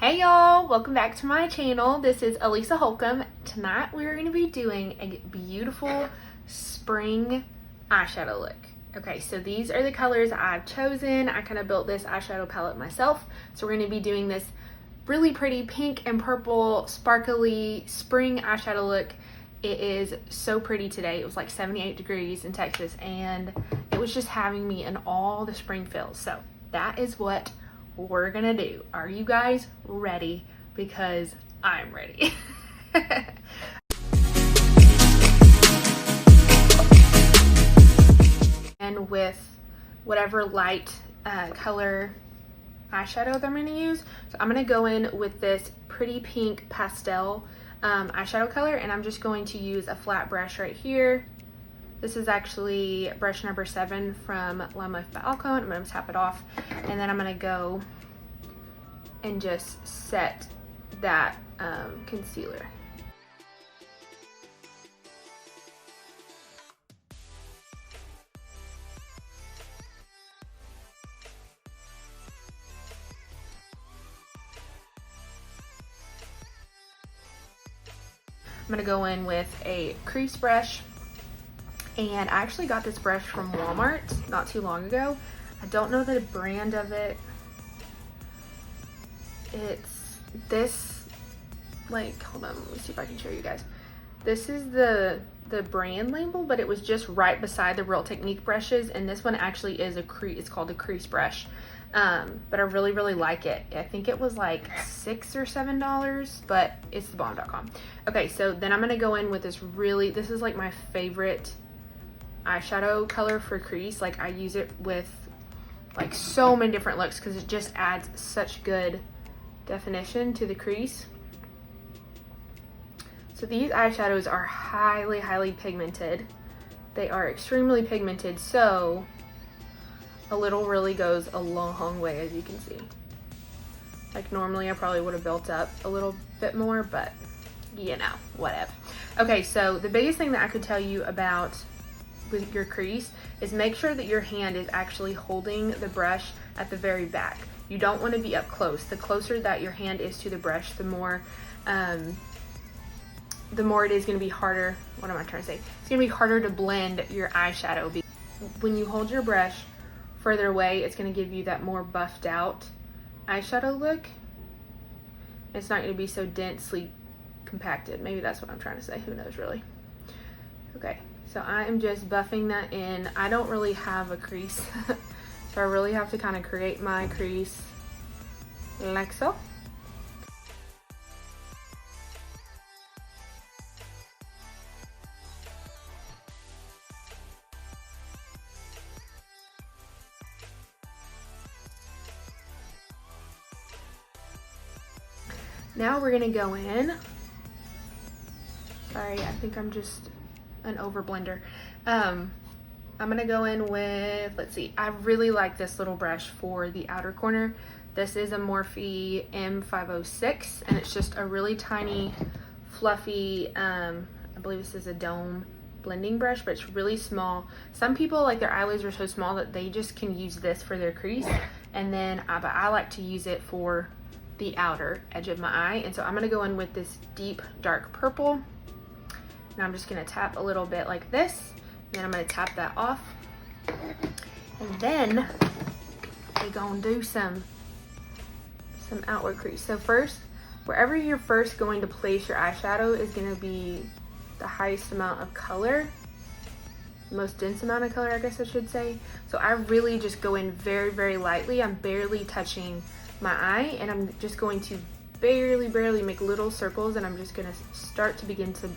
Hey y'all, welcome back to my channel. This is Elisa Holcomb. Tonight we're going to be doing a beautiful spring eyeshadow look. Okay, so these are the colors I've chosen. I kind of built this eyeshadow palette myself. So we're going to be doing this really pretty pink and purple sparkly spring eyeshadow look. It is so pretty today. It was like 78 degrees in Texas and it was just having me in all the spring feels. So that is what we're gonna do. Are you guys ready? Because I'm ready. And with whatever light color eyeshadow that I'm gonna use. So I'm gonna go in with this pretty pink pastel eyeshadow color, and I'm just going to use a flat brush right here. This is actually brush number 7 from Lime Life by Alcone. I'm gonna tap it off, and then I'm gonna go and just set that concealer. I'm gonna go in with a crease brush. And I actually got this brush from Walmart not too long ago. I don't know the brand of it. It's this, like, hold on, let me see if I can show you guys. This is the brand label, but it was just right beside the Real Technique brushes. And this one actually is a Crease, it's called a Crease brush. But I really, really like it. I think it was like $6 or $7, but it's thebomb.com. Okay, so then I'm gonna go in with this this is like my favorite eyeshadow color for Crease. Like, I use it with like so many different looks because it just adds such good definition to the crease. So these eyeshadows are highly pigmented. They are extremely pigmented, so a little really goes a long way, as you can see. Like, normally I probably would have built up a little bit more, but you know, whatever. Okay, so the biggest thing that I could tell you about with your crease is make sure that your hand is actually holding the brush at the very back. You don't want to be up close. The closer that your hand is to the brush, the more it is going to be harder. What am I trying to say? It's going to be harder to blend your eyeshadow. When you hold your brush further away, it's going to give you that more buffed out eyeshadow look. It's not going to be so densely compacted. Maybe that's what I'm trying to say. Who knows, really? Okay. So I am just buffing that in. I don't really have a crease, so I really have to kind of create my crease like so. Now we're gonna go in. Sorry, I think I'm just an over blender. I'm gonna go in with, let's see, I really like this little brush for the outer corner. This is a Morphe M506, and it's just a really tiny, fluffy, I believe this is a dome blending brush, but it's really small. Some people, like, their eyelids are so small that they just can use this for their crease, and then but I like to use it for the outer edge of my eye. And so I'm gonna go in with this deep dark purple. Now I'm just gonna tap a little bit like this, and then I'm gonna tap that off. And then we're gonna do some outward crease. So first, wherever you're first going to place your eyeshadow is gonna be the highest amount of color, most dense amount of color, I guess I should say. So I really just go in very lightly. I'm barely touching my eye, and I'm just going to barely make little circles, and I'm just gonna start to begin to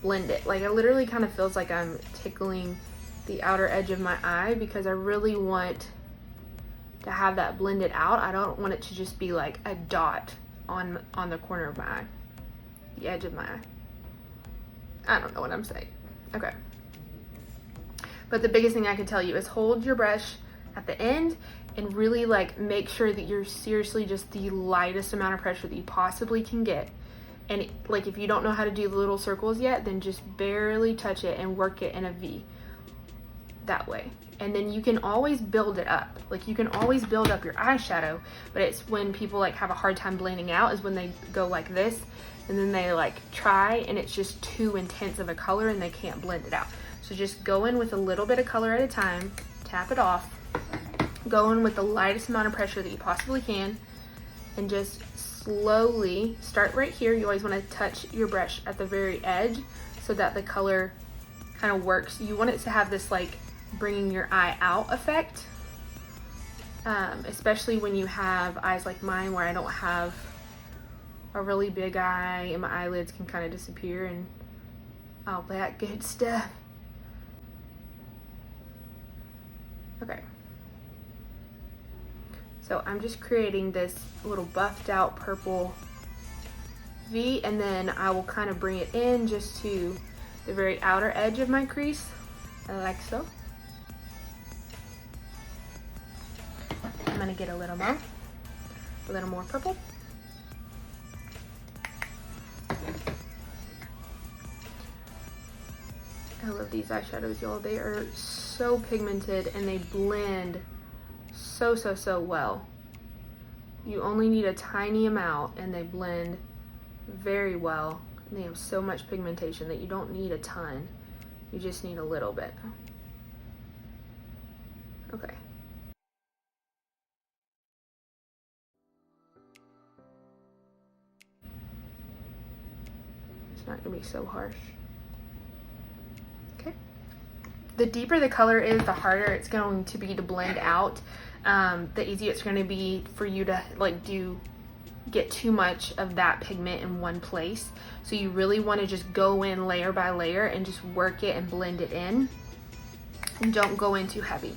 blend it. Like, it literally kind of feels like I'm tickling the outer edge of my eye because I really want to have that blended out. I don't want it to just be like a dot on the corner of my eye, the edge of my eye. I don't know what I'm saying. Okay. But the biggest thing I can tell you is hold your brush at the end and really, like, make sure that you're seriously just the lightest amount of pressure that you possibly can get. And, like, if you don't know how to do the little circles yet, then just barely touch it and work it in a V. that way. And then you can always build it up. Like you can always build up your eyeshadow, but it's when people like have a hard time blending out is when they go like this, and then they like try and it's just too intense of a color and they can't blend it out. So just go in with a little bit of color at a time, tap it off, go in with the lightest amount of pressure that you possibly can, and just slowly start right here. You always want to touch your brush at the very edge so that the color kind of works. You want it to have this like bringing your eye out effect, especially when you have eyes like mine where I don't have a really big eye and my eyelids can kind of disappear and all that good stuff. Okay, so I'm just creating this little buffed out purple V, and then I will kind of bring it in just to the very outer edge of my crease, like so. I'm gonna get a little more purple. I love these eyeshadows, y'all. They are so pigmented and they blend so well. You only need a tiny amount and they blend very well. And they have so much pigmentation that you don't need a ton. You just need a little bit. Okay. It's not gonna be so harsh. Okay. The deeper the color is, the harder it's going to be to blend out. The easier it's gonna be for you to like get too much of that pigment in one place. So you really wanna just go in layer by layer and just work it and blend it in. And don't go in too heavy.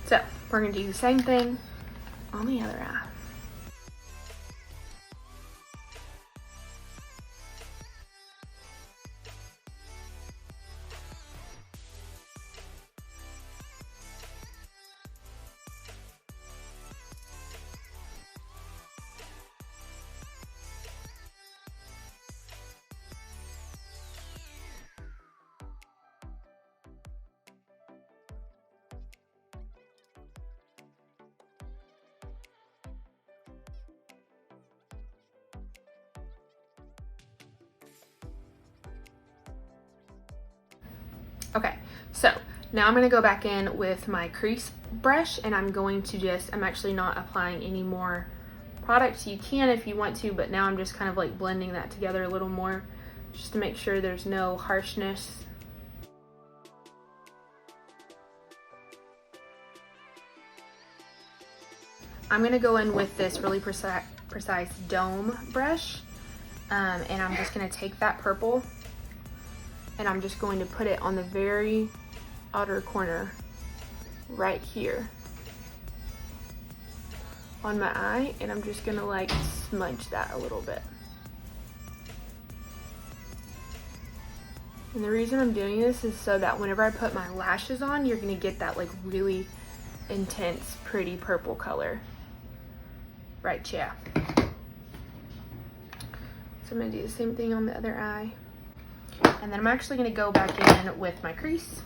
So we're gonna do the same thing on the other eye. Okay, so now I'm gonna go back in with my crease brush and I'm going to I'm actually not applying any more product. You can if you want to, but now I'm just kind of like blending that together a little more just to make sure there's no harshness. I'm gonna go in with this really precise dome brush, and I'm just gonna take that purple and I'm just going to put it on the very outer corner right here on my eye, and I'm just gonna like smudge that a little bit. And the reason I'm doing this is so that whenever I put my lashes on, you're gonna get that like really intense, pretty purple color. Right, yeah. So I'm gonna do the same thing on the other eye. And then I'm actually gonna go back in with my crease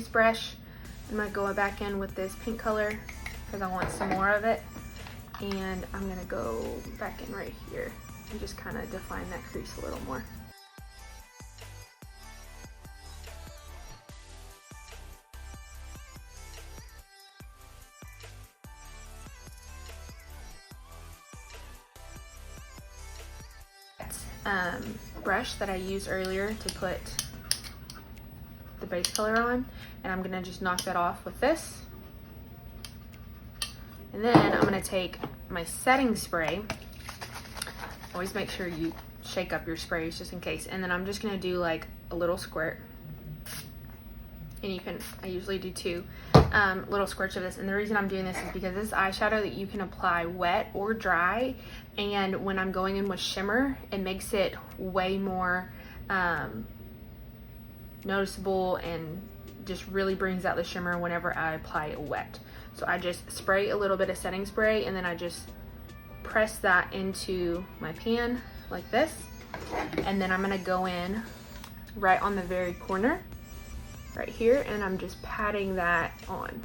brush. I'm gonna go back in with this pink color because I want some more of it. And I'm gonna go back in right here and just kind of define that crease a little more. Brush that I used earlier to put the base color on, and I'm gonna just knock that off with this. And then I'm gonna take my setting spray. Always make sure you shake up your sprays just in case. And then I'm just gonna do like a little squirt. And I usually do two little squirts of this. And the reason I'm doing this is because this eyeshadow that you can apply wet or dry. And when I'm going in with shimmer, it makes it way more noticeable and just really brings out the shimmer whenever I apply it wet. So I just spray a little bit of setting spray and then I just press that into my pan like this. And then I'm gonna go in right on the very corner right here, and I'm just patting that on.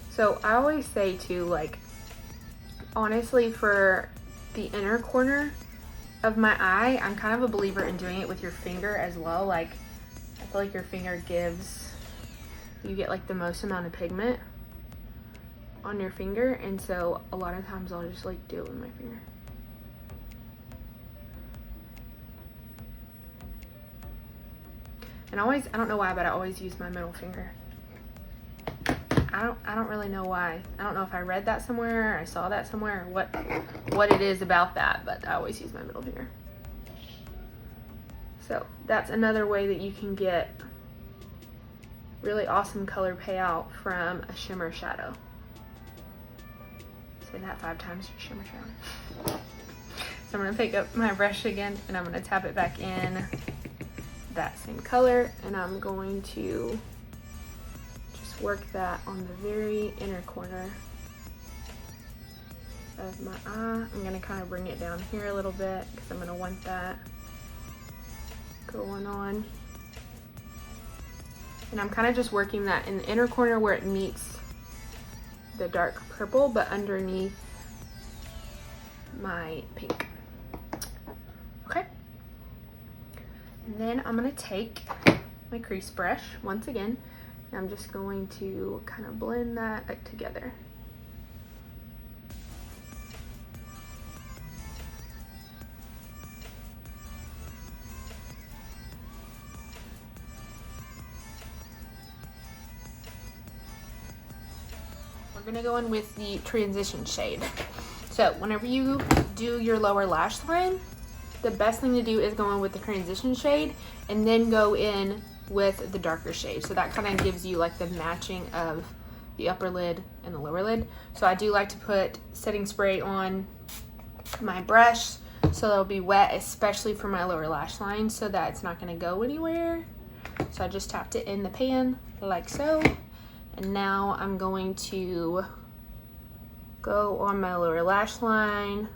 So I always say too, like, honestly, for the inner corner of my eye, I'm kind of a believer in doing it with your finger as well. Like, I feel like your finger you get like the most amount of pigment on your finger, and so a lot of times I'll just like do it with my finger. And I don't know why, but I always use my middle finger. I don't really know why. I don't know if I read that somewhere, or I saw that somewhere, or what it is about that, but I always use my middle finger. So that's another way that you can get really awesome color payout from a shimmer shadow. Say that 5 times, shimmer shadow. So I'm gonna pick up my brush again, and I'm gonna tap it back in that same color, and I'm going to just work that on the very inner corner of my eye. I'm gonna kind of bring it down here a little bit because I'm gonna want that going on. And I'm kind of just working that in the inner corner where it meets the dark purple, but underneath my pink. Okay. And then I'm gonna take my crease brush once again, and I'm just going to kind of blend that together. We're gonna go in with the transition shade. So whenever you do your lower lash line, the best thing to do is go in with the transition shade and then go in with the darker shade. So that kind of gives you like the matching of the upper lid and the lower lid. So I do like to put setting spray on my brush so it'll be wet, especially for my lower lash line, so that it's not gonna go anywhere. So I just tapped it in the pan like so. And now I'm going to go on my lower lash line.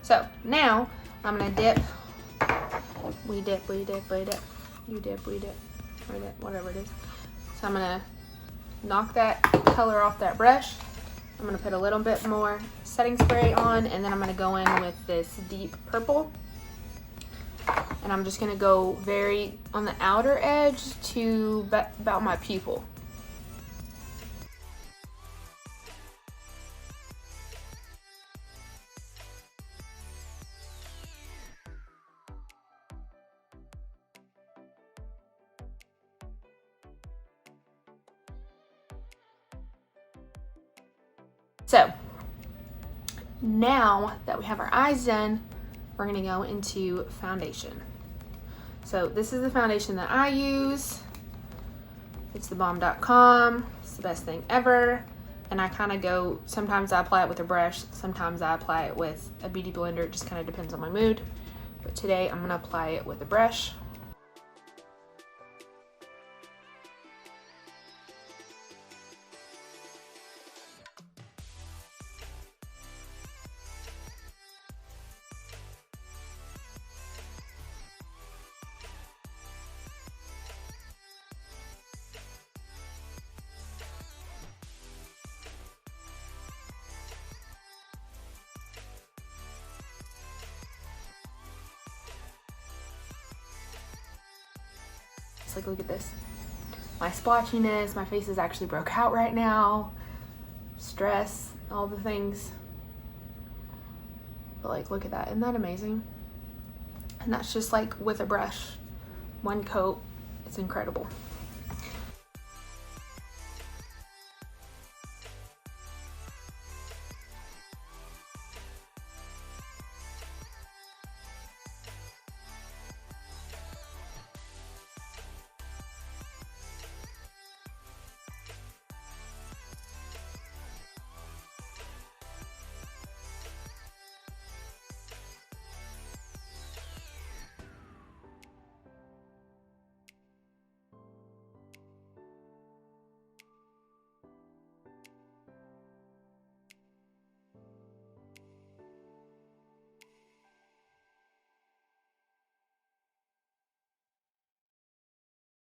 So now I'm gonna dip, we dip, you dip, we dip, or dip, whatever it is. So I'm gonna knock that color off that brush. I'm gonna put a little bit more setting spray on, and then I'm gonna go in with this deep purple. And I'm just gonna go very on the outer edge to about my pupil. So now that we have our eyes done, we're gonna go into foundation. So this is the foundation that I use. It's thebomb.com. It's the best thing ever. And I kind of go, sometimes I apply it with a brush, sometimes I apply it with a beauty blender. It just kind of depends on my mood. But today I'm gonna apply it with a brush. Like, look at this. My splotchiness, my face is actually broke out right now. Stress, all the things. But like, look at that. Isn't that amazing? And that's just like with a brush. One coat. It's incredible.